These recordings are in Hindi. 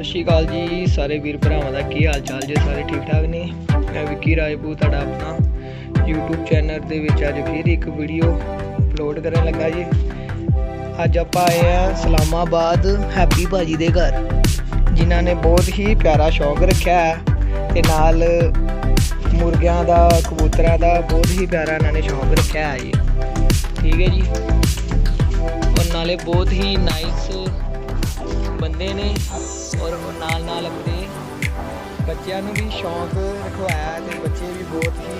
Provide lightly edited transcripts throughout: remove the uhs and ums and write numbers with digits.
ਸਤਿ ਸ਼੍ਰੀ ਅਕਾਲ ਜੀ ਸਾਰੇ ਵੀਰ ਭਰਾਵਾਂ ਦਾ ਕੀ ਹਾਲ ਚਾਲ ਜੇ ਸਾਰੇ ਠੀਕ ਠਾਕ ਨੇ। ਮੈਂ ਵਿੱਕੀ ਰਾਜਪੂਤ ਤੁਹਾਡਾ ਆਪਣਾ YouTube ਚੈਨਲ ਦੇ ਵਿੱਚ ਅੱਜ ਫਿਰ ਇੱਕ ਵੀਡੀਓ ਅਪਲੋਡ ਕਰਨ ਲੱਗਾ ਜੀ। ਅੱਜ ਆਪਾਂ ਆਏ ਆ ਸਲਾਮਾਬਾਦ ਹੈਪੀ ਭਾਜੀ ਦੇ ਘਰ, ਜਿਨ੍ਹਾਂ ਨੇ ਬਹੁਤ ਹੀ ਪਿਆਰਾ ਸ਼ੌਕ ਰੱਖਿਆ ਹੈ ਤੇ ਨਾਲ ਮੁਰਗਿਆਂ ਦਾ ਕਬੂਤਰਾਂ ਦਾ ਬਹੁਤ ਹੀ ਪਿਆਰਾ ਇਹਨਾਂ ਨੇ ਸ਼ੌਕ ਰੱਖਿਆ ਹੈ ਜੀ। ਠੀਕ ਹੈ ਜੀ, और नाले बहुत ही नाइस बंदे ने और नाल अपने बच्चों भी शौक रखवाया तो बच्चे भी बहुत ही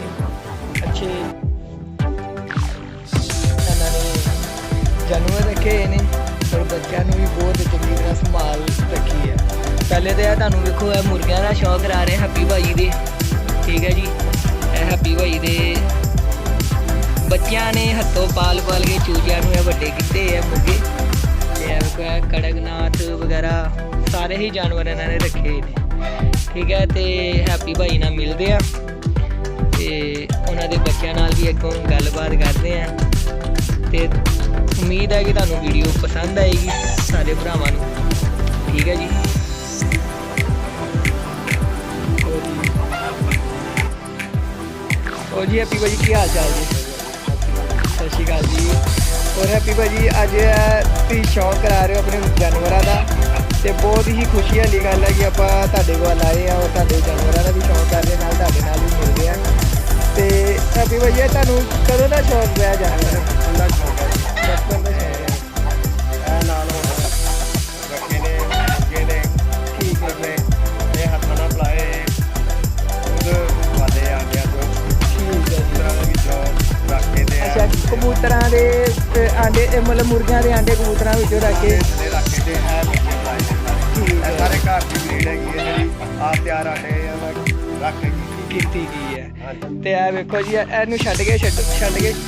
अच्छे इन्होंने जानवर रखे ने और बच्चों भी बहुत चंगी तरह संभाल रखी है। पहले तो तुहानू देखो मुर्गियां का शौक करा रहे हैप्पी भाई दे। ठीक है जी, हैप्पी भाई दे बच्चों ने हथों पाल के चूजिया वड्डे किए है मुर्गे, कड़कनाथ वगैरह सारे ही जानवर इन्होंने रखे ने। ठीक है, तो हैप्पी भाई नाल मिलते हैं तो उन्होंने बच्चों नाल भी अगों गलबात करते हैं। तो उम्मीद है कि तुहानू वीडियो पसंद आएगी सारे भरावां नू। ठीक है जी, और जी हैप्पी भाई की हाल चाल जी? सत श्री अकाल जी। और हैप्पी भाजी अज तुसीं शौक करा रहे हो अपने जानवरों का, तो बहुत ही खुशी वाली गल है कि आप तुहाडे कोल आए हैं और तुहाडे जानवरों का भी शौक कर रहे हैं, तुहाडे नाल भी मिल रहे हैं। तो हैप्पी भाजी तुहानू कदों दा शौक पिया जानवर? बचपन का शौक है, बचपन का शौक है नाल रखे ने मुर्गे ने। ठीक है, ये हत्थों नाल पलाए खुद वाले आ गया तो ठीक है जी। अच्छा, कबूतर के आंडे मतलब मुर्गियां के आंडे कबूतर रख के सारे घर की ब्रीड हैगी आप तैयार आंडे रख की है। तो यह वेखो जी इनू छड्ड के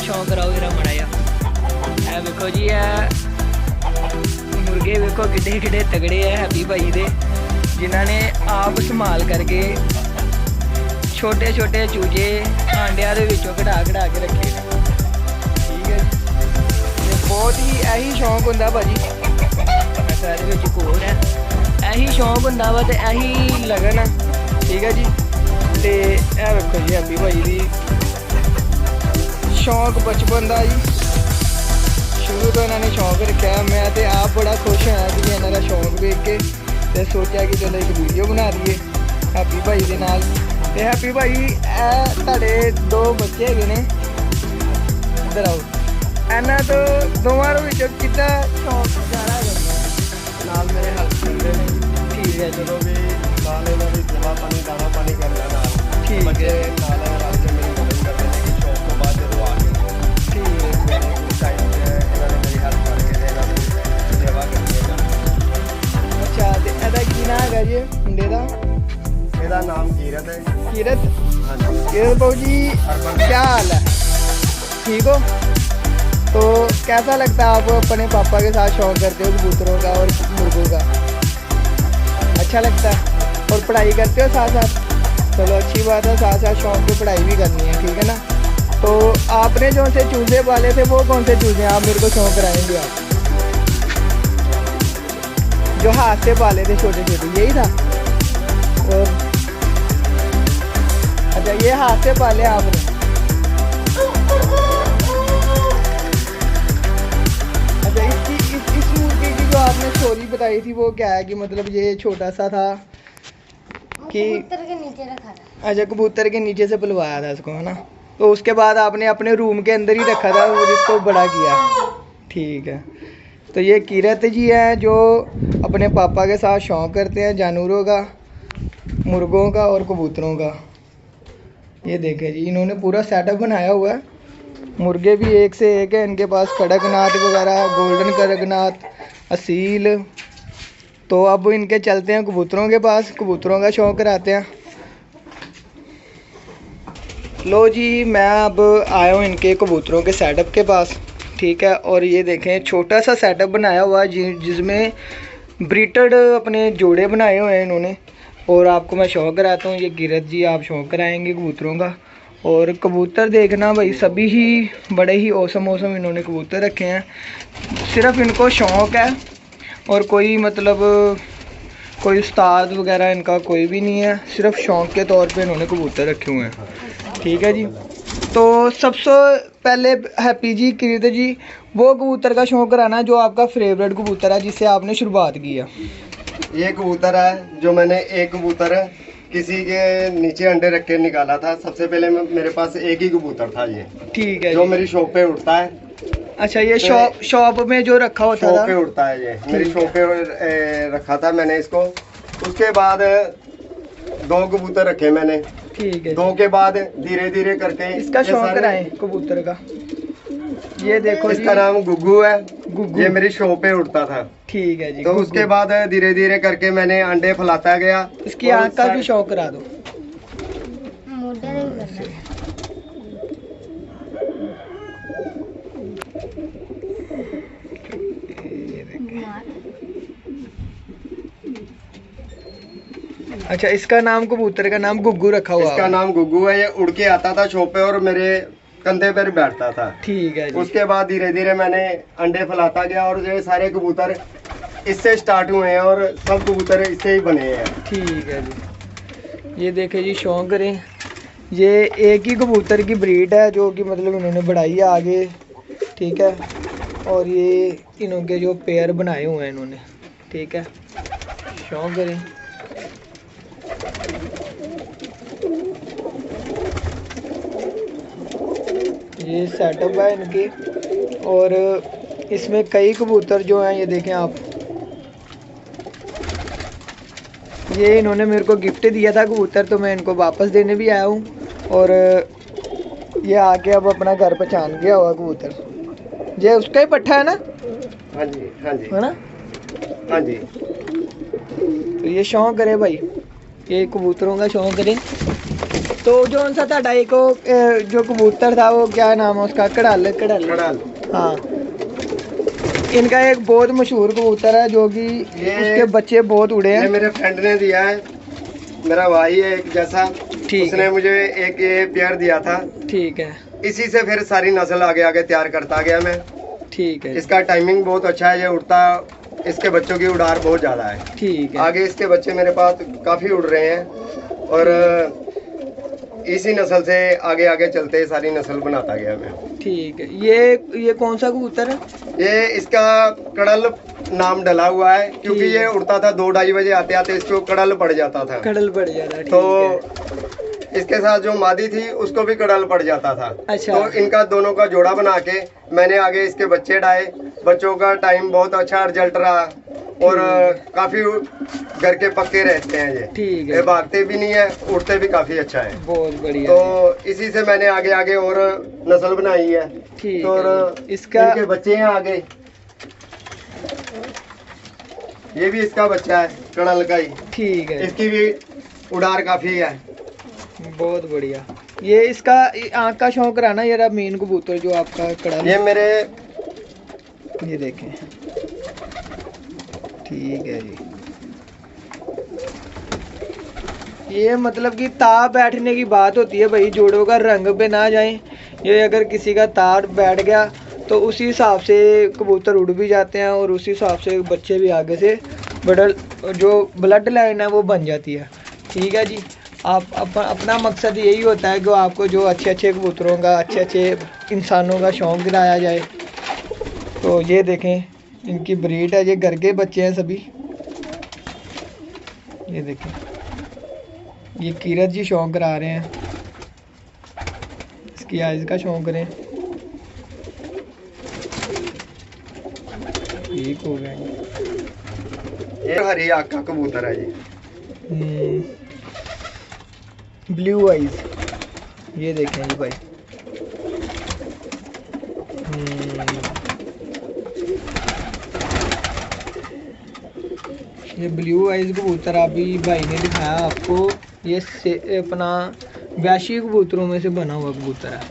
शौक कराओ जरा माड़ा जा। वेखो जी मुर्गे वेखो किड्डे किड्डे तगड़े है हैप्पी भाई दे, जिन्होंने आप संभाल करके छोटे छोटे चूजे आंडिया के कढ़ा के रखे। ठीक है, बहुत ही यही शौक होंगे भाजी एक होर है, यही शौक होंगे वा तो यही लगन है। ठीक है जी, तो यह वेखो जी हैप्पी भाई दी शौक बचपन का जी, शुरू तो इन्होंने शौक रखा। मैं तो आप बड़ा खुश होया कि इन्हों का शौक देख के तो सोचा कि चलो एक वीडियो बना दीए हैप्पी भाई के नाल। तो हैप्पी भाई तुहाडे दो बच्चे हैगे ने, इधर आओ। इन्हां तो दोवां विचों कितना शौक ज़्यादा है? नाल मेरे हेल्प करते हैं। ठीक है, चलो भी नाल इन्हां दी दवा पानी दाना पानी करना नाल। ठीक है, नाल रल के मेरी मदद करते हैं कि शौक तो बाद जदों आ गए। ठीक है, टाइम इन्होंने मेरी हेल्प करके इन्हां दी सेवा करनी है। अच्छा, तो इहदा की नाम है जी मुंडे दा? मेरा नाम कीरत है। कीरत? हाँ जी। कीरत बाबू जी क्या हाल है? ठीक हो? तो कैसा लगता है आपको अपने पापा के साथ शौक करते हो कबूतरों का और मुर्गों का? अच्छा लगता है? और पढ़ाई करते हो साथ साथ? चलो अच्छी बात है, साथ साथ शौक की पढ़ाई भी करनी है। ठीक है ना? तो आपने जो से चूजे पाले थे वो कौन से चूजे? आप मेरे को शौक कराएंगे आप जो हाथ से पाले थे छोटे छोटे, यही था? और अच्छा, ये हाथ से पाले आपने? अच्छा, इस मुर्गे की जो आपने स्टोरी बताई थी वो क्या है कि मतलब ये छोटा सा था कि कबूतर के नीचे रखा था? अच्छा, कबूतर के नीचे से पलवाया था इसको, है ना? तो उसके बाद आपने अपने रूम के अंदर ही रखा था और इसको बड़ा किया। ठीक है, तो ये कीरत जी है जो अपने पापा के साथ शौक करते हैं जानवरों का, मुर्गों का और कबूतरों का। ये देखें जी, इन्होंने पूरा सेटअप बनाया हुआ है। मुर्गे भी एक से एक है इनके पास, कड़कनाथ वगैरह, गोल्डन कड़कनाथ, असील। तो अब इनके चलते हैं कबूतरों के पास, कबूतरों का शौक कराते हैं। लो जी, मैं अब आया हूँ इनके कबूतरों के सेटअप के पास। ठीक है, और ये देखें छोटा सा सेटअप बनाया हुआ है जिसमें ब्रीटेड अपने जोड़े बनाए हुए हैं इन्होंने। और आपको मैं शौक कराता हूँ, ये कीरत जी आप शौक कराएंगे कबूतरों का। और कबूतर देखना भाई, सभी ही बड़े ही औसम इन्होंने कबूतर रखे हैं। सिर्फ इनको शौक है और कोई मतलब कोई उस्ताद वगैरह इनका कोई भी नहीं है, सिर्फ शौक़ के तौर पे इन्होंने कबूतर रखे हुए हैं। ठीक है जी। तो सबसे पहले हैप्पी जी, कीरत जी, वो कबूतर का शौक़ कराना जो आपका फेवरेट कबूतर है जिससे आपने शुरुआत की है। ये कबूतर है जो मैंने एक कबूतर किसी के नीचे अंडे रख के निकाला था। सबसे पहले मेरे पास एक ही कबूतर था ये। ठीक है। जो मेरी शॉप पे उड़ता है। अच्छा, ये शॉप में जो रखा होता था? शॉप पे उड़ता है ये, मेरी शॉप पे रखा था मैंने इसको। उसके बाद 2 कबूतर रखे मैंने। ठीक है। 2 के बाद धीरे धीरे करके इसका शौक कराए कबूतर का। ये देखो, इसका नाम गुग्गू है। गुग्गू ये मेरी शॉप पे उड़ता था। ठीक है जी। तो उसके बाद धीरे धीरे करके मैंने अंडे फैलाता गया। इसकी आँख का भी शौक करा दो। अच्छा, इसका नाम, कबूतर का नाम गुग्गू रखा हुआ? इसका नाम गुग्गू है। ये उड़ के आता था शॉप पे और मेरे कंधे पर बैठता था। ठीक है जी। उसके बाद धीरे धीरे मैंने अंडे फैलाता गया और ये सारे कबूतर इससे स्टार्ट हुए हैं और सब कबूतर इससे ही बने हैं। ठीक है जी। ये देखे जी, शौक करें, ये एक ही कबूतर की ब्रीड है जो कि मतलब इन्होंने बढ़ाई है आगे। ठीक है। और ये इनके जो पेयर बनाए हुए हैं इन्होंने। ठीक है, शौक करें। ये सेटअप है इनकी और इसमें कई कबूतर जो हैं, ये देखें आप, ये इन्होंने मेरे को गिफ्ट दिया था कबूतर, तो मैं इनको वापस देने भी आया हूँ। और ये आके अब अपना घर पहचान गया हुआ कबूतर। ये उसका ही पट्ठा है ना? हाँ जी, हाँ जी, है ना? हाँ जी। तो ये शौक करे भाई, ये कबूतरों का शौक करें। तो जो सा था डाई को जो कबूतर था वो क्या नाम है उसका? कड़ाल। हाँ, इनका एक बहुत मशहूर कबूतर है जो कि उसके बच्चे बहुत उड़े हैं। मेरे फ्रेंड ने दिया है, मेरा भाई है एक जैसा। उसने मुझे एक ये पेयर दिया था। ठीक है। इसी से फिर सारी नस्ल आगे आगे तैयार करता गया मैं। ठीक है। इसका टाइमिंग बहुत अच्छा है, ये उड़ता, इसके बच्चों की उड़ार बहुत ज्यादा है। ठीक है। आगे इसके बच्चे मेरे पास काफी उड़ रहे हैं और इसी नस्ल से आगे आगे चलते सारी नस्ल बनाता गया मैं। ठीक है। ये कौन सा कबूतर है? ये इसका कड़ल नाम डला हुआ है क्योंकि ये उड़ता था 2-2:30 बजे आते आते इसको कड़ल पड़ जाता था। कड़ल पड़ जाता। तो इसके साथ जो मादी थी उसको भी कड़ल पड़ जाता था। अच्छा। तो इनका दोनों का जोड़ा बना के मैंने आगे इसके बच्चे डाले। बच्चों का टाइम बहुत अच्छा रिजल्ट रहा और काफी घर के पक्के रहते हैं ये। ठीक है। ये भागते भी नहीं है, उड़ते भी काफी अच्छा है। बहुत बढ़िया। तो इसी से मैंने आगे आगे और नस्ल बनाई है। ठीक। और इसका इनके बच्चे हैं आगे। ये भी इसका बच्चा है, कड़ल का ही। ठीक है। इसकी भी उड़ार काफी है। बहुत बढ़िया। ये इसका आँख का शौक रहा ना, ये मेन कबूतर जो आपका कड़ल, ये मेरे, ये देखें। ठीक है जी। ये मतलब कि तार बैठने की बात होती है भाई, जोड़ों का रंग पे ना जाए। ये अगर किसी का तार बैठ गया तो उसी हिसाब से कबूतर उड़ भी जाते हैं और उसी हिसाब से बच्चे भी आगे से बड़ल जो ब्लड लाइन है वो बन जाती है। ठीक है जी। आप अपना मकसद यही होता है कि आपको जो अच्छे अच्छे कबूतरों का, अच्छे अच्छे इंसानों का शौक़ दिलाया जाए। तो ये देखें, इनकी ब्रीड है, ये घर के बच्चे हैं सभी। ये देखें, ये कीरत जी शौक करा रहे हैं, इसकी आइज़ का शौक करें। ठीक हो गया। ये हरी आँख का कबूतर है जी। ब्लू आइज, ये देखें जी भाई। ये ब्लू आइज कबूतर अभी भाई ने दिखाया आपको, ये अपना 82 कबूतरों में से बना हुआ कबूतर है।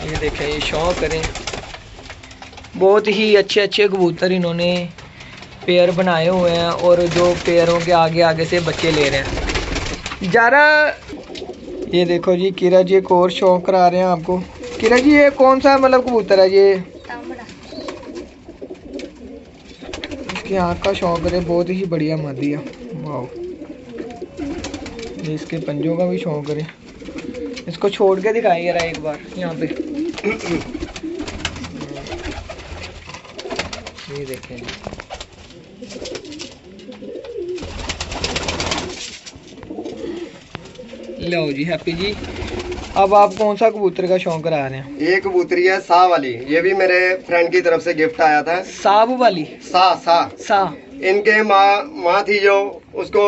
ये देखें, ये शौक करें, बहुत ही अच्छे अच्छे कबूतर इन्होंने पेयर बनाए हुए हैं और जो पेयरों के आगे आगे से बच्चे ले रहे हैं। ज़रा ये देखो जी किरा जी एक और शौक करा रहे हैं आपको। किरा जी ये कौन सा मतलब कबूतर है ये? इसकी आँख का शौक है, बहुत ही बढ़िया मादी है। वाह, ये इसके पंजों का भी शौक है। इसको छोड़ के दिखाई जरा एक बार यहाँ पे। ये देखें लो जी हैप्पी जी, अब आप कौन सा कबूतर का शौक करा रहे हैं? ये कबूतरी है सा वाली, ये भी मेरे फ्रेंड की तरफ से गिफ्ट आया था। साब वाली? सा। इनके माँ थी जो, उसको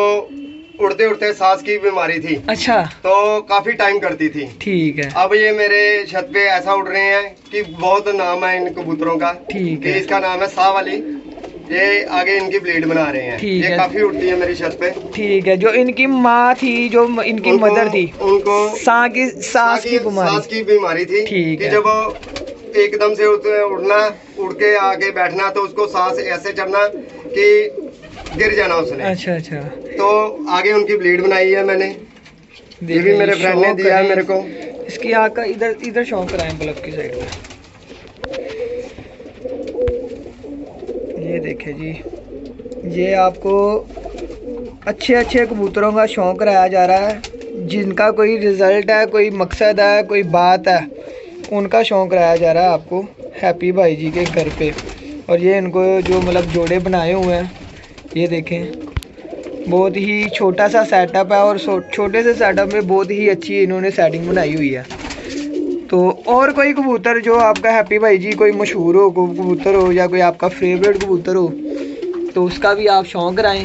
उड़ते उड़ते सांस की बीमारी थी। अच्छा। तो काफी टाइम करती थी। ठीक है। अब ये मेरे छत पे ऐसा उड़ रहे हैं कि बहुत नाम है इन कबूतरों का। ठीक है। इसका नाम है सा वाली। ये आगे इनकी ब्लीड बना रहे हैं। ठीक है। काफी उड़ती है मेरी छत पे। ठीक है। जो इनकी माँ थी, जो इनकी मदर थी, उनको सांस की बीमारी थी। ठीक है। जब एकदम से उड़ना, उड़ के आगे बैठना, तो उसको सांस ऐसे चढ़ना कि गिर जाना उसने। अच्छा अच्छा। तो आगे उनकी ब्लीड बनाई है मैंने, ये भी मेरे फ्रेंड ने दिया है मेरे को। इसकी आँख का इधर शौक कराएं बल्ब की साइड में। ये देखे जी, ये आपको अच्छे अच्छे कबूतरों का शौक कराया जा रहा है। जिनका कोई रिजल्ट है, कोई मकसद है, कोई बात है, उनका शौक कराया जा रहा है आपको हैप्पी भाई जी के घर पे। और ये इनको जो मतलब जोड़े बनाए हुए हैं, ये देखें, बहुत ही छोटा सा सेटअप है और छोटे से सेटअप में बहुत ही अच्छी इन्होंने सेटिंग बनाई हुई है। तो और कोई कबूतर जो आपका हैप्पी भाई जी कोई मशहूर हो कबूतर हो, या कोई आपका फेवरेट कबूतर हो, तो उसका भी आप शौक कराएं।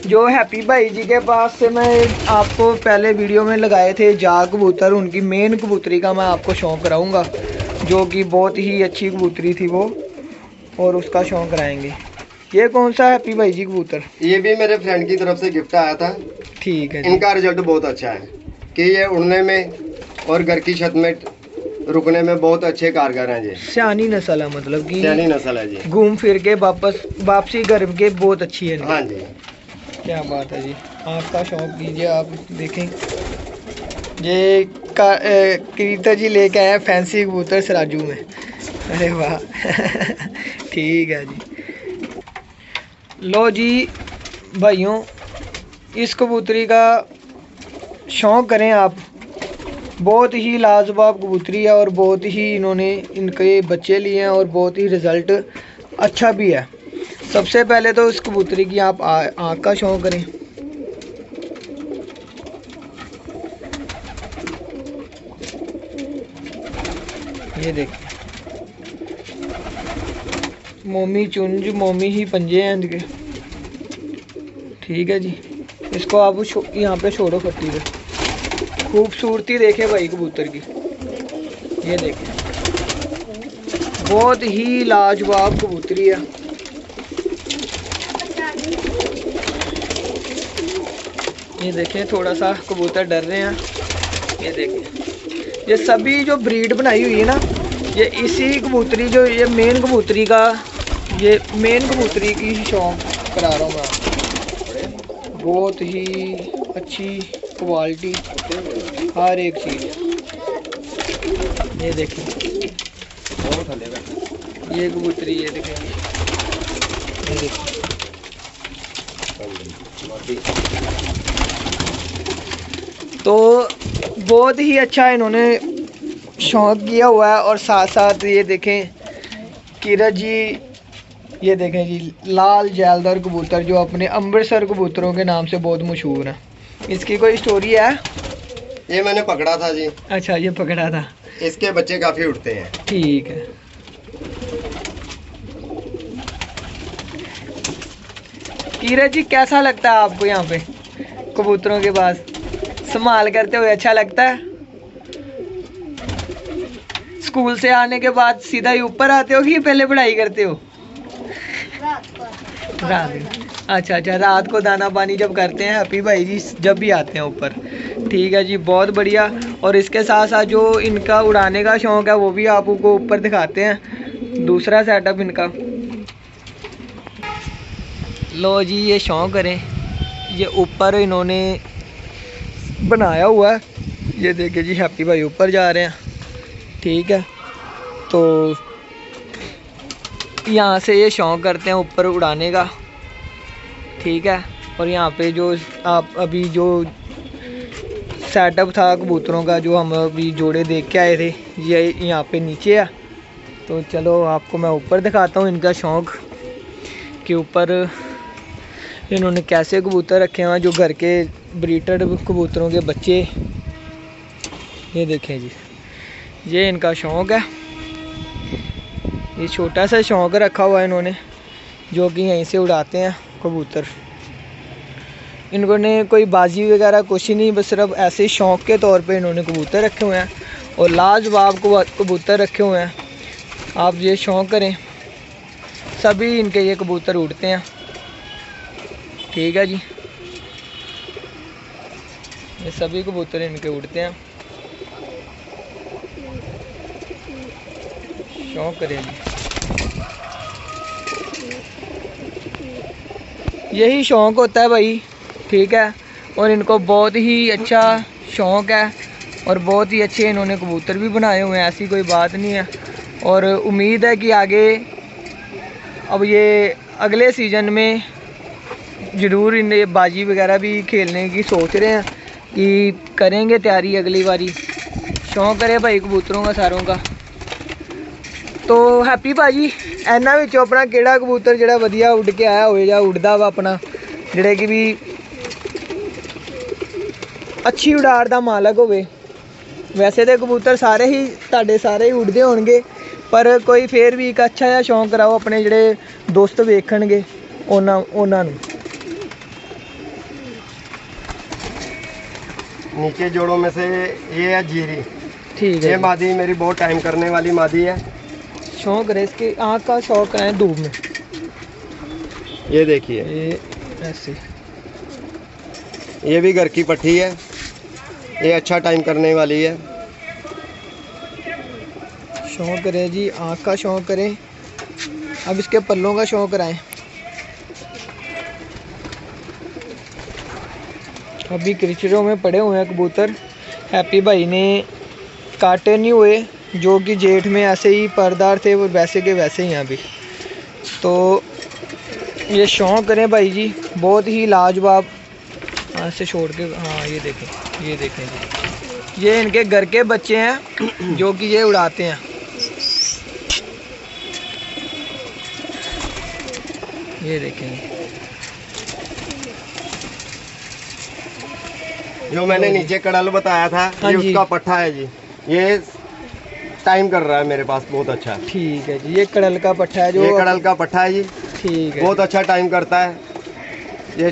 जो हैप्पी भाई जी के पास से मैं आपको पहले वीडियो में लगाए थे जाग कबूतर, उनकी मेन कबूतरी का मैं आपको शौक कराऊंगा, जो कि बहुत ही अच्छी कबूतरी थी वो, और उसका शौक कराएंगे। ये कौन सा हैप्पी भाई जी कबूतर? ये भी मेरे फ्रेंड की तरफ से गिफ्ट आया था। ठीक है। इनका रिजल्ट बहुत अच्छा है कि ये उड़ने में और घर की छत में रुकने में बहुत अच्छे कारगर हैं। जी सियानी नस्ल है, मतलब कि सियानी नस्ल है जी। घूम फिर के वापसी घर के बहुत अच्छी है। हाँ जी, क्या बात है जी। आपका शौक कीजिए। आप देखें, ये कीर्तन जी लेके आए हैं फैंसी कबूतर सराजू में। अरे वाह ठीक है जी। लो जी भाइयों, इस कबूतरी का शौक करें आप। बहुत ही लाजवाब कबूतरी है और बहुत ही इन्होंने इनके बच्चे लिए हैं और बहुत ही रिज़ल्ट अच्छा भी है। सबसे पहले तो इस कबूतरी की आप आँख का शौक करें। ये देखिए, मोमी चुंज, मोमी ही पंजे हैं इनके। ठीक है जी। इसको आप यहाँ पे छोड़ो फट्टी पे। खूबसूरती देखे भाई कबूतर की, ये देखें, बहुत ही लाजवाब कबूतरी है। ये देखें, थोड़ा सा कबूतर डर रहे हैं। ये देखें, ये सभी जो ब्रीड बनाई हुई है ना, ये इसी कबूतरी, जो ये मेन कबूतरी का, ये मेन कबूतरी की शौक करा रहा हूँ मैं। बहुत ही अच्छी क्वालिटी, हर एक चीज़। ये देखें, ये कबूतरी, ये देखें, ये देखें। तो बहुत ही अच्छा इन्होंने शौक किया हुआ है। और साथ साथ ये देखें किरत जी, ये देखें जी, लाल जैलदार कबूतर जो अपने अमृतसर कबूतरों के नाम से बहुत मशहूर है। इसकी कोई स्टोरी है? ये मैंने पकड़ा था जी। अच्छा, ये पकड़ा था। इसके बच्चे काफ़ी उड़ते हैं। ठीक है। किरत जी, कैसा लगता है आपको यहाँ पे कबूतरों के पास संभाल करते हुए? अच्छा लगता है? स्कूल से आने के बाद सीधा ही ऊपर आते हो कि पहले पढ़ाई करते हो? रात। अच्छा अच्छा, रात को दाना पानी जब करते हैं हैप्पी भाई जी, जब भी आते हैं ऊपर। ठीक है जी, बहुत बढ़िया। और इसके साथ साथ जो इनका उड़ाने का शौक है वो भी आपको ऊपर दिखाते हैं, दूसरा सेटअप इनका। लो जी, ये शौक करें, ये ऊपर इन्होंने बनाया हुआ है। ये देखिए जी, हैप्पी भाई ऊपर जा रहे हैं, ठीक है। तो यहाँ से ये शौक़ करते हैं ऊपर उड़ाने का, ठीक है। और यहाँ पे जो आप अभी जो सेटअप था कबूतरों का, जो हम अभी जोड़े देख के आए थे, ये यहाँ पे नीचे है। तो चलो आपको मैं ऊपर दिखाता हूँ इनका शौक़ कि ऊपर इन्होंने कैसे कबूतर रखे हुए हैं, जो घर के ब्रीडर कबूतरों के बच्चे। ये देखें जी, ये इनका शौक़ है। ये छोटा सा शौक़ रखा हुआ है इन्होंने, जो कि यहीं से उड़ाते हैं कबूतर। इन्होंने कोई बाजी वगैरह कुछ ही नहीं, बस सिर्फ ऐसे शौक़ के तौर पे इन्होंने कबूतर रखे हुए हैं और लाजवाब कबूतर रखे हुए हैं। आप ये शौक़ करें, सभी इनके ये कबूतर उड़ते हैं, ठीक है जी। ये सभी कबूतर इनके उड़ते हैं, शौक़ करें जी। यही शौक़ होता है भाई, ठीक है। और इनको बहुत ही अच्छा शौक़ है और बहुत ही अच्छे इन्होंने कबूतर भी बनाए हुए हैं, ऐसी कोई बात नहीं है। और उम्मीद है कि आगे अब ये अगले सीज़न में ज़रूर इन्हें बाजी वगैरह भी खेलने की सोच रहे हैं कि करेंगे तैयारी अगली बारी। शौक़ करे भाई कबूतरों का सारों का। तो हैप्पी भाजी इन्हां विचों अपना किहड़ा कबूतर जिहड़ा वधिया उड़ के आया होए जां उड़दा वा अपना, जिहड़े कि भी अच्छी उड़ार दा मालक होवे। वैसे तो कबूतर सारे ही तुहाडे सारे ही उड़दे होणगे, पर कोई फिर भी एक अच्छा जिहा शौक कराओ अपने जिहड़े दोस्त वेखणगे उन्हां नूं। नीचे जोड़ों में से ये है जीरी, ठीक है। ये मादी मेरी बहुत टाइम करने वाली मादी है। शौक है इसके, आँख का शौक है धूप में। ये देखिए, ये ऐसे, ये भी घर की पट्टी है, ये अच्छा टाइम करने वाली है। शौक करे जी, आँख का शौक करें। अब इसके पल्लों का शौक कराएं। अभी क्रिचरों में पड़े हुए हैं कबूतर, हैप्पी भाई ने काटे नहीं हुए, जो कि जेठ में ऐसे ही परदार थे, वो वैसे के वैसे ही हैं अभी। तो ये शौक करें भाई जी, बहुत ही लाजवाब। ऐसे छोड़ के, हाँ ये देखें, ये देखें जी, ये इनके घर के बच्चे हैं जो कि ये उड़ाते हैं। ये देखें, जो मैंने नीचे कड़ल बताया था, हाँ ये जी। उसका पट्ठा है जी। ये टाइम कर रहा है मेरे पास बहुत अच्छा। ठीक है जी, ये कड़ल का पट्ठा है जो, ये कड़ल का पट्ठा है जी, ठीक है, बहुत अच्छा टाइम करता है। ये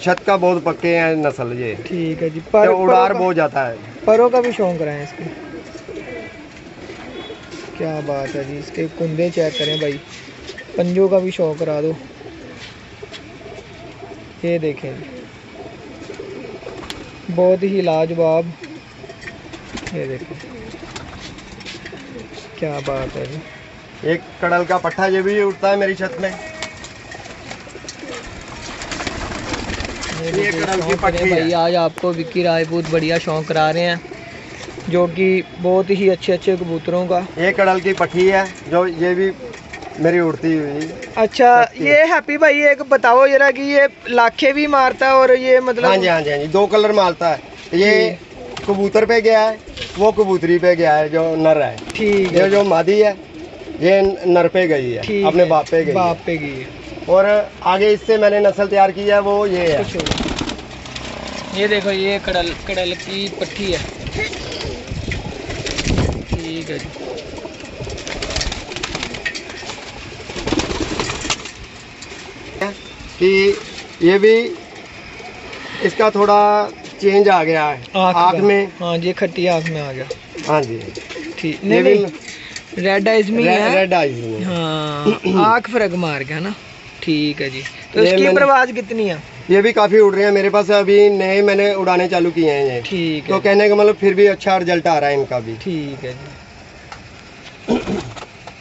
छत का बहुत पक्के हैं नस्ल ये, ठीक है जी। ये उड़ार बहुत जाता है। परों का भी शौक रहे हैं इसके, क्या बात है जी। इसके कुंदे चेक करें भाई, पंजों का भी शौक करा दो। ये देखें, बहुत ही लाजवाब। ये देखें, क्या बात है जी। एक कड़ल का पट्ठा ये भी उड़ता है मेरी छत में। ये कड़ल की पट्टी भाई है। आज आपको विक्की राजपूत बढ़िया शौक करा रहे हैं, जो कि बहुत ही अच्छे अच्छे कबूतरों का। ये कड़ल की पट्टी है, जो ये भी मेरी उड़ती हुई। अच्छा, ये हैप्पी भाई एक बताओ जरा कि ये लाखे भी मारता है और ये मतलब, हाँ जी हाँ जी हाँ जी, दो कलर मारता है। ये कबूतर पे गया है, वो कबूतरी पे गया है जो नर है। ठीक ये है, जो मादी है ये नर पे गई है, ठीक अपने है, बाप पे गई है। बाप पे गई है। और आगे इससे मैंने नस्ल तैयार की है, वो ये है। कुछ और। ये देखो, ये कड़ल की पट्टी है, ठीक है जी। कि ये भी इसका थोड़ा चेंज आ गया है आँख में। हाँ जी, खट्टी आँख में आ गया। हाँ जी, ठीक, ये नहीं भी नहीं, रेड आइज में ही है। रेड आइज में। हाँ, आँख फ्रग मार गया ना, ठीक है जी। तो ये इसकी मैंने- परवाज कितनी है? ये भी काफ़ी उड़ रहे हैं मेरे पास, अभी नए मैंने उड़ाने चालू किए हैं ये। ठीक तो है, कहने का मतलब फिर भी अच्छा रिजल्ट आ रहा है इनका भी। ठीक है जी।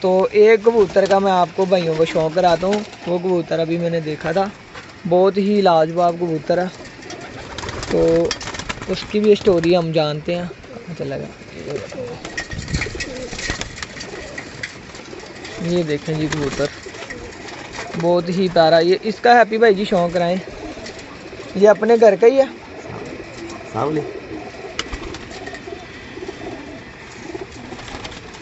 तो एक कबूतर का मैं आपको भाइयों को शौक कराता हूँ। वो कबूतर अभी मैंने देखा था, बहुत ही लाजवाब कबूतर है। तो उसकी भी स्टोरी हम जानते हैं। अच्छा लगा, ये देखें जी कबूतर, बहुत ही प्यारा। ये इसका हैप्पी भाई जी शौक कराएं, ये अपने घर का ही है। सावली,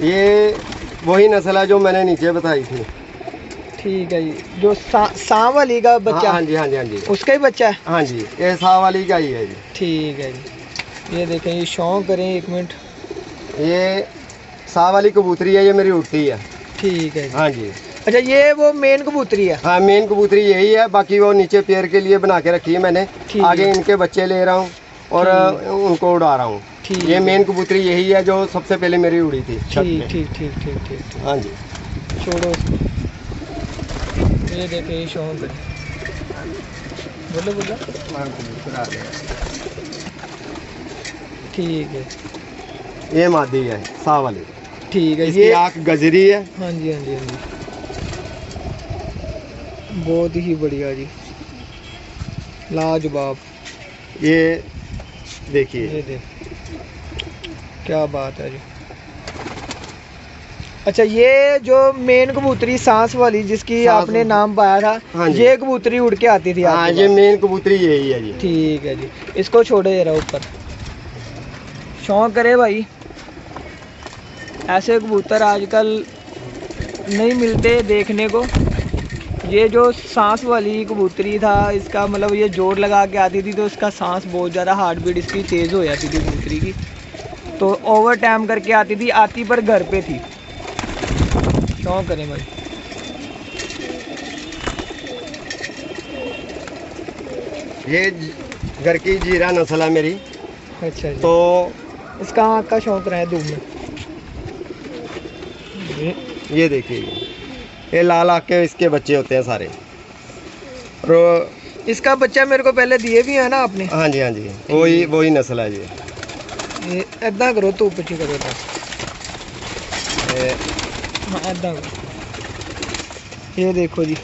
ये वही नस्ल है जो मैंने नीचे बताई थी। ठीक है जी, जो सांव वाली का बच्चा। हाँ जी, हाँ जी, हाँ जी, उसका ही बच्चा है। हाँ जी, ये सावली का ही है जी। ठीक है जी, ये देखें, ये शौक करें, एक मिनट। ये सावली कबूतरी है, ये मेरी उड़ती है। ठीक है जी। हाँ जी। अच्छा, ये वो मेन कबूतरी है। हाँ, मेन कबूतरी यही है, बाकी वो नीचे पेड़ के लिए बना के रखी है मैंने। ठीक आगे है। इनके बच्चे ले रहा हूँ और उनको उड़ा रहा हूँ। ठीक ये है। मेन कबूतरी यही है जो सबसे पहले मेरी उड़ी थी छत ठीक पे। ठीक ठीक ठीक ठीक ठीक। हाँ जी। छोड़ो उसको। ये देखें, ये शौक करें, बोलो बोलो। ठीक है, ये मादी है सावली। ठीक है। इसकी ये आँख गजरी है। हाँ जी, हाँ जी, हाँ जी, बहुत ही बढ़िया जी, लाजवाब। ये ये देखिए, देख, क्या बात है जी। अच्छा, ये जो मेन कबूतरी सांस वाली जिसकी सांस आपने वाली। नाम पाया था, हाँ जी। ये कबूतरी उड़ के आती थी हाँ, आपके ये पास? मेन कबूतरी यही है जी। ठीक है जी, इसको छोड़े जरा ऊपर। शौक करे भाई, ऐसे कबूतर आजकल नहीं मिलते देखने को। ये जो सांस वाली कबूतरी था, इसका मतलब ये जोर लगा के आती थी तो इसका सांस बहुत ज़्यादा, हार्ट बीट इसकी तेज़ हो जाती थी कबूतरी की, तो ओवर टाइम करके आती थी, आती पर घर पे थी। शौक करें भाई। ये घर की जीरा नस्ल है मेरी। अच्छा जी। तो इसका आँख का शौक रहा है धूप में। ये देखिए, ये लाल आँख के इसके बच्चे होते हैं सारे। और इसका बच्चा मेरे को पहले दिए भी है ना आपने? हाँ जी, हाँ जी, वही नस्ल है जी। ये ऐदा करो, धूप पीछे करो था। ये हाँ, ऐदा करो। ये देखो जी,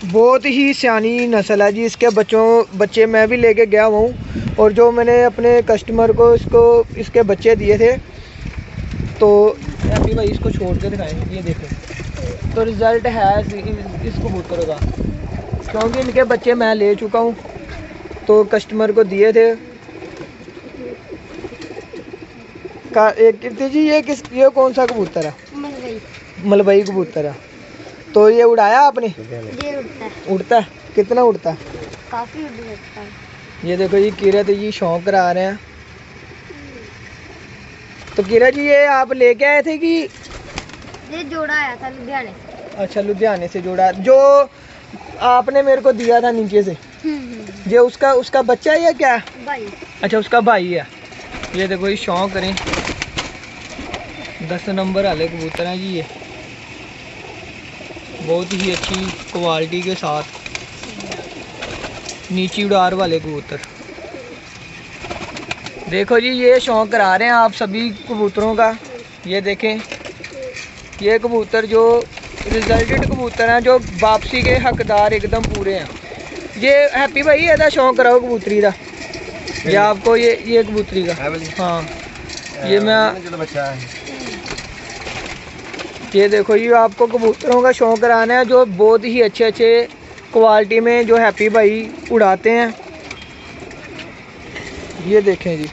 बहुत ही सियानी नस्ल है जी। इसके बच्चे मैं भी लेके गया हूँ, और जो मैंने अपने कस्टमर को इसके बच्चे दिए थे, तो अभी भाई इसको छोड़ के दिखाएं। ये देखो, तो रिज़ल्ट है इस कबूतर का, क्योंकि इनके बच्चे मैं ले चुका हूँ, तो कस्टमर को दिए थे। कीर्ति जी, ये कौन सा कबूतर है? मलबई कबूतर है। तो ये उड़ाया आपने? ये उड़ता है, उड़ता है? कितना उड़ता है? काफी उड़ सकता है। ये देखो जी, किरत जी शौक करा रहे हैं। तो किरत जी, ये आप लेके आए थे कि? ये जोड़ा आया था लुधियाने से। अच्छा, लुधियाने से जोड़ा, जो आपने मेरे को दिया था नीचे से, ये उसका बच्चा है या क्या? भाई। अच्छा, उसका भाई है। ये देखो, ये शौक करें, 10 नंबर वाले कबूतर हैं जी। ये बहुत ही अच्छी क्वालिटी के साथ नीची उड़ार वाले कबूतर। देखो जी, ये शौक करा रहे हैं आप सभी कबूतरों का। ये देखें, ये कबूतर जो रिजल्टेड कबूतर हैं, जो वापसी के हकदार एकदम पूरे हैं। ये हैप्पी भाई, ऐसा शौक कराओ कबूतरी का, ये आपको ये कबूतरी का। हाँ, ये मैं बच्चा है। ये देखो, ये आपको कबूतरों का शौक कराना है, जो बहुत ही अच्छे क्वालिटी में जो हैप्पी भाई उड़ाते हैं। ये देखें जी,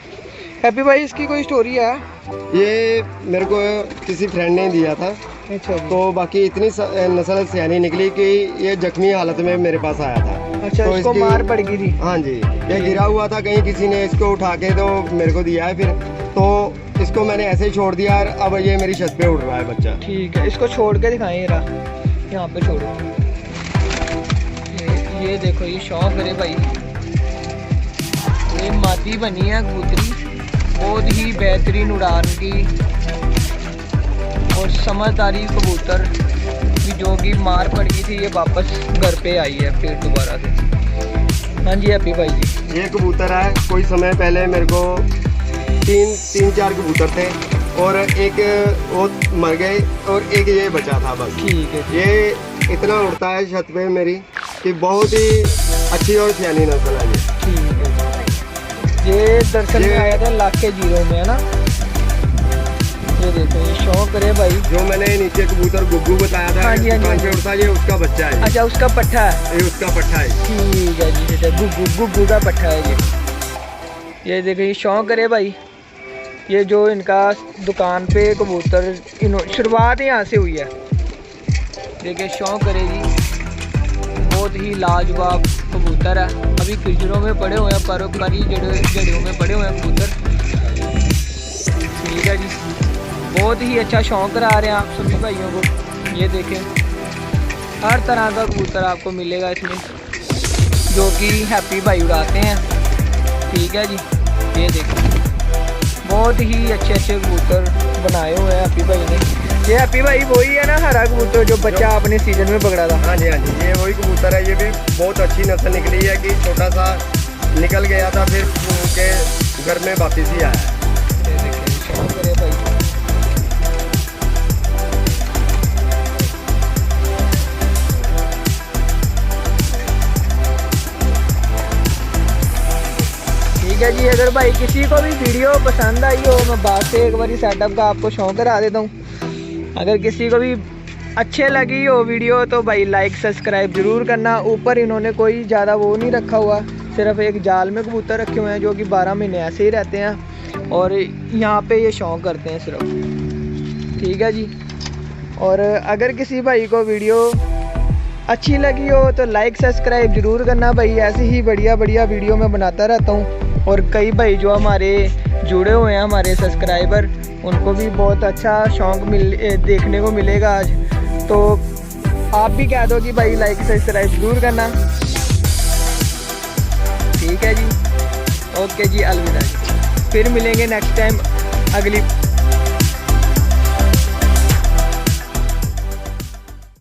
हैप्पी भाई, इसकी कोई स्टोरी है? ये मेरे को किसी फ्रेंड ने दिया था। अच्छा जी। तो बाकी इतनी नस्ल सियानी निकली कि ये जख्मी हालत में मेरे पास आया था। अच्छा, तो इसको इसकी- मार पड़ गई थी? हाँ जी, ये गिरा हुआ था कहीं, किसी ने इसको उठा के तो मेरे को दिया है। फिर तो इसको मैंने ऐसे ही छोड़ दिया और अब ये मेरी छत पे उड़ रहा है बच्चा। ठीक है, इसको छोड़ के दिखाएं, जरा यहाँ पे छोड़ो। ये देखो, ये शौक करे भाई, ये मादी बनी है कबूतरी, बहुत ही बेहतरीन उड़ान की और समझदारी कबूतर की, जो कि मार पड़ गई थी, ये वापस घर पे आई है फिर दोबारा से। हाँ जी हैप्पी भाई जी। ये कबूतर है, कोई समय पहले मेरे को तीन चार कबूतर थे और एक वो मर गए और एक ये बचा था बस। ठीक है। ये इतना उड़ता है छत पे मेरी कि बहुत ही अच्छी और सियानी नस्ल है ये। ठीक है। ये दरअसल में आया था लाख के जीरो में, है ना। ये देखो ये शौक करे भाई। जो मैंने नीचे कबूतर गुग्गू बताया था, हाँ जी, हाँ जी, दुकान हाँ पे जी। उड़ता, ये उसका बच्चा है। अच्छा उसका पट्ठा है, ये उसका पट्ठा है। ठीक है जी, ठीक है। गुग्गू का पट्ठा है ये देखो ये शौक करे भाई। ये जो इनका दुकान पे कबूतर शुरुआत यहाँ से हुई है। देखिए शौक करे जी, बहुत ही लाजवाब कबूतर है। अभी पिंजरों में पड़े हुए हैं, परी जड़ों में पड़े हुए हैं कबूतर। ठीक है जी, बहुत ही अच्छा शौक करा रहे हैं आप सभी भाइयों को। ये देखें हर तरह का कबूतर आपको मिलेगा इसमें, जो कि हैप्पी भाई उड़ाते हैं। ठीक है जी, ये देखें बहुत ही अच्छे अच्छे कबूतर बनाए हुए हैं हैप्पी भाई ने। ये हैप्पी भाई वही है ना हरा कबूतर जो बच्चा आपने सीजन में पकड़ा था? हाँ जी, हाँ जी, ये वही कबूतर है। ये भी बहुत अच्छी नस्ल निकली है कि छोटा सा निकल गया था, फिर उनके घर में वापस ही आया है। ये देखिए शौक करे भाई। ठीक है जी, अगर भाई किसी को भी वीडियो पसंद आई हो, मैं बात से एक बार सेटअप का आपको शौक करा देता हूँ। अगर किसी को भी अच्छे लगी हो वीडियो तो भाई लाइक सब्सक्राइब ज़रूर करना। ऊपर इन्होंने कोई ज़्यादा वो नहीं रखा हुआ, सिर्फ एक जाल में कबूतर रखे हुए हैं जो कि 12 महीने ऐसे ही रहते हैं और यहाँ पे ये शौक करते हैं सिर्फ। ठीक है जी, और अगर किसी भाई को वीडियो अच्छी लगी हो तो लाइक सब्सक्राइब ज़रूर करना भाई। ऐसे ही बढ़िया बढ़िया वीडियो मैं बनाता रहता हूँ। और कई भाई जो हमारे जुड़े हुए हैं हमारे सब्सक्राइबर, उनको भी बहुत अच्छा शौक देखने को मिलेगा आज। तो आप भी कह दो कि भाई लाइक सब्सक्राइब ज़रूर करना। ठीक है जी, ओके जी, अलविदा। फिर मिलेंगे नेक्स्ट टाइम अगली